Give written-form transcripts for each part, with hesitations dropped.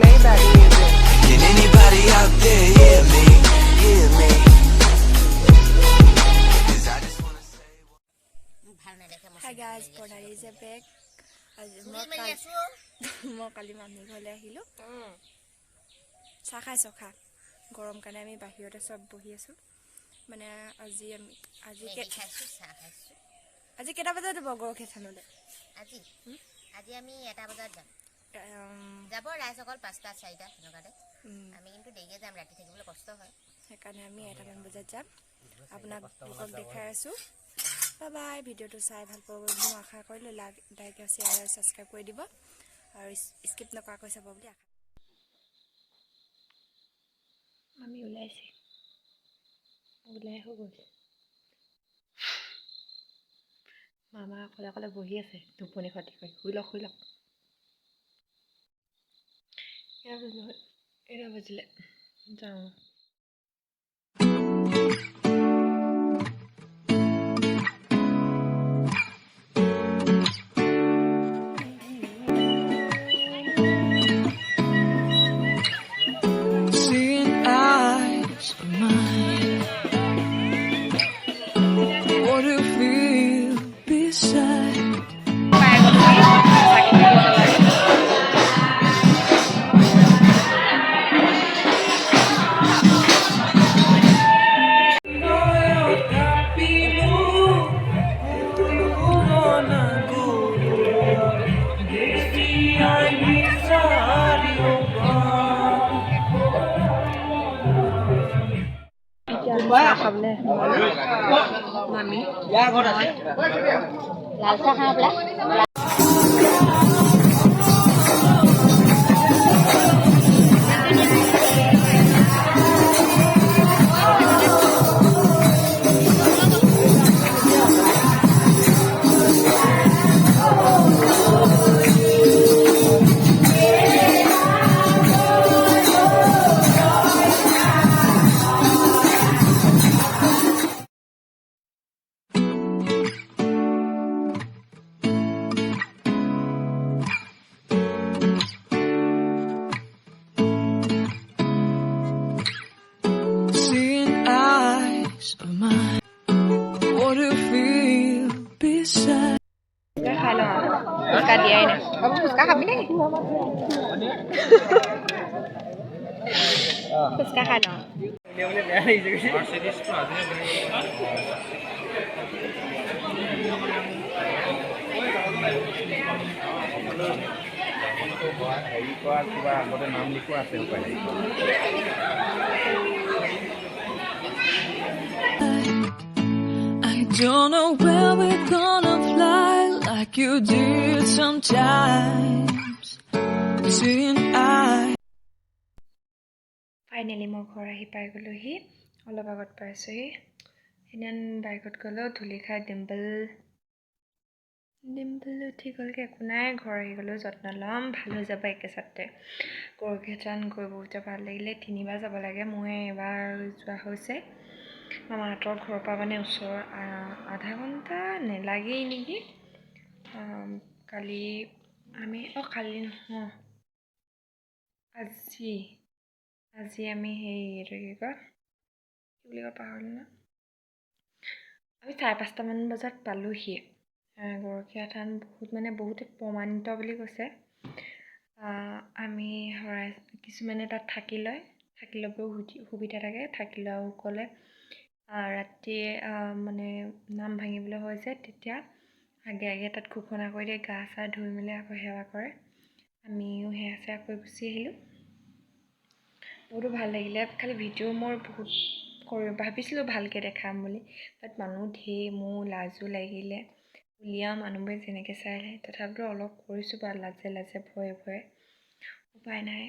Maybach music. Can anybody out there hear me? Hear me? 'Cause I just wanna say Hi guys, Podari is back. মই কালি মামী ঘৰলৈ আহিলোঁ চাহ খাইছোঁ খা গৰম কাৰণে আমি বাহিৰতে চব বহি আছোঁ মানে আজি কেইটা বজাত দিব গৰখে থানলৈ আজি আমি 1টা বজাত যাম যাব ৰাইজসকল 5টা 4টা তেনেকুৱাতে আমি কিন্তু দেৰিকে যাম ৰাতি থাকিবলৈ কষ্ট হয় সেইকাৰণে আমি 1টামান বজাত যাম আপোনালোকক দেখাই আছোঁ বাই বাই ভিডিঅ'টো চাই ভাল পাব বুলি মই আশা কৰিলোঁ লাইক শ্বেয়াৰ আৰু ছাবস্ক্ৰাইব কৰি দিব আৰু স্কিপ নকৰাকৈ চাব বুলি আশা আমি ওলাই হৈ গ'ল মামা অকলে অকলে বহি আছে টোপনি খতি কৰি শুই লওক এৰা বাজিলে যাওঁ seeing eyes of mine. What do you feel beside? খাবলে মামি লাল চাহ খাওঁ বোলা Seeing eyes of mine. What do you feel beside? খাই লওঁ ফুচকা দিয়াই নাই ফুচকা খাবি নেকি ফুচকা খাই লওঁ নাম লিখোৱা আছে I don't know where we're gonna fly like you did sometimes. Seeing eyes. Finally মই ঘৰ আহি পাই গ'লোহি অলপ আগত পাইছোঁহি সেইদিনা বাইকত গ'লোঁ ধূলি খাই ডিম্পল উঠি গ'লগৈ একো নাই ঘৰ আহি গ'লোঁ যত্ন ল'ম ভাল হৈ যাব একেচাতে গৰখেইটান গৈ বহুতে ভাল লাগিলে 3বাৰ যাব লাগে মই এবাৰ যোৱা হৈছে মামাহঁতৰ ঘৰৰ পৰা মানে ওচৰৰ আধা ঘণ্টা নেলাগেই নেকি কালি কালি নহয় আজি আমি এইটো কি বুলি কয় পাহৰিলোঁ না আমি 5:30মান বজাত পালোহি গৰখীয়া থান বহুতে প্ৰমাণিত বুলি কৈছে আমি কিছুমানে তাত থাকি ল'বও সুবিধা থাকে থাকি লোৱাও ক'লে ৰাতি মানে নাম ভাঙিবলৈ হৈছে তেতিয়া আগে তাত ঘোষণা কৰি দিয়ে গা চা ধুই মেলি আকৌ সেৱা কৰে আমিও সেৱা চেৱা কৰি গুচি আহিলোঁ বহুতো ভাল লাগিলে খালি ভিডিঅ' মোৰ বহুত ভাবিছিলোঁ ভালকৈ দেখাম বুলি বাট মানুহ ধেৰ মোৰ লাজো লাগিলে উলিয়াওঁ মানুহবোৰে যেনেকৈ চাই তথাপিতো অলপ কৰিছোঁ বাৰু লাজে ভয়ে উপায় নাই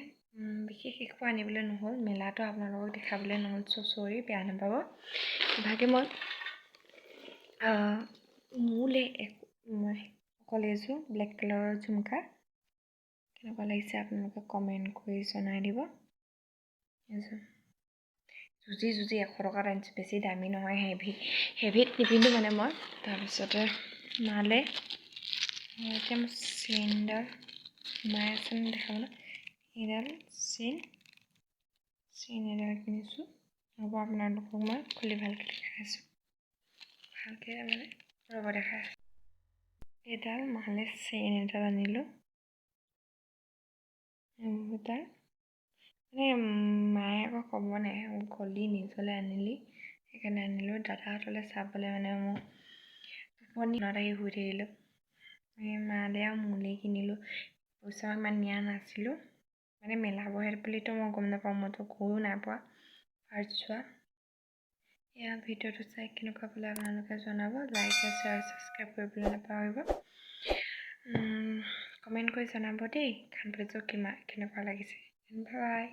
বিশেষ একো আনিবলৈ নহ'ল মেলাটো আপোনালোকক দেখাবলৈ নহ'ল চৰি বেয়া নাপাব ইভাগে মই মই অকল এযোৰ ব্লেক কালাৰৰ ঝুমকা কেনেকুৱা লাগিছে আপোনালোকে কমেণ্ট কৰি জনাই দিব এযোৰ যুজি 100 টকাত আনিছোঁ বেছি দামী নহয় হেভিত নিপিন্ধোঁ মানে মই তাৰপিছতে এতিয়া মোৰ চিলিণ্ডাৰ সোমাই আছে দেখাবলৈ এইডাল চেইন এডাল কিনিছোঁ ৰ'ব আপোনালোকক মই খুলি ভালকৈ দেখাইছোঁ ভালকৈ মানে ৰ'ব দেখাই এইডাল নহ'লে চেইন এডাল আনিলোঁ এইডাল মানে মায়ে আকৌ ক'ব নাই গলি নিজলৈ আনিলি সেইকাৰণে আনিলোঁ দাদাহঁতলৈ চাবলৈ মানে মোৰ টোপনিত আহি শুই থাকিলোঁ মালে আৰু মোলৈ কিনিলোঁ পইচা ইমান নিয়া নাছিলোঁ মানে মেলাবহে বুলিতো মই গম নাপাওঁ মইতো গৈও নাই পোৱা ফাৰ্ষ্ট যোৱা এয়া ভিডিঅ'টো চাই কেনেকুৱা পালে আপোনালোকে জনাব লাইক শ্বেয়াৰ ছাবস্ক্ৰাইব কৰিবলৈ নাপাহৰিব কমেণ্ট কৰি জনাব দেই খানপ্লেটটো কেনেকুৱা লাগিছে বাই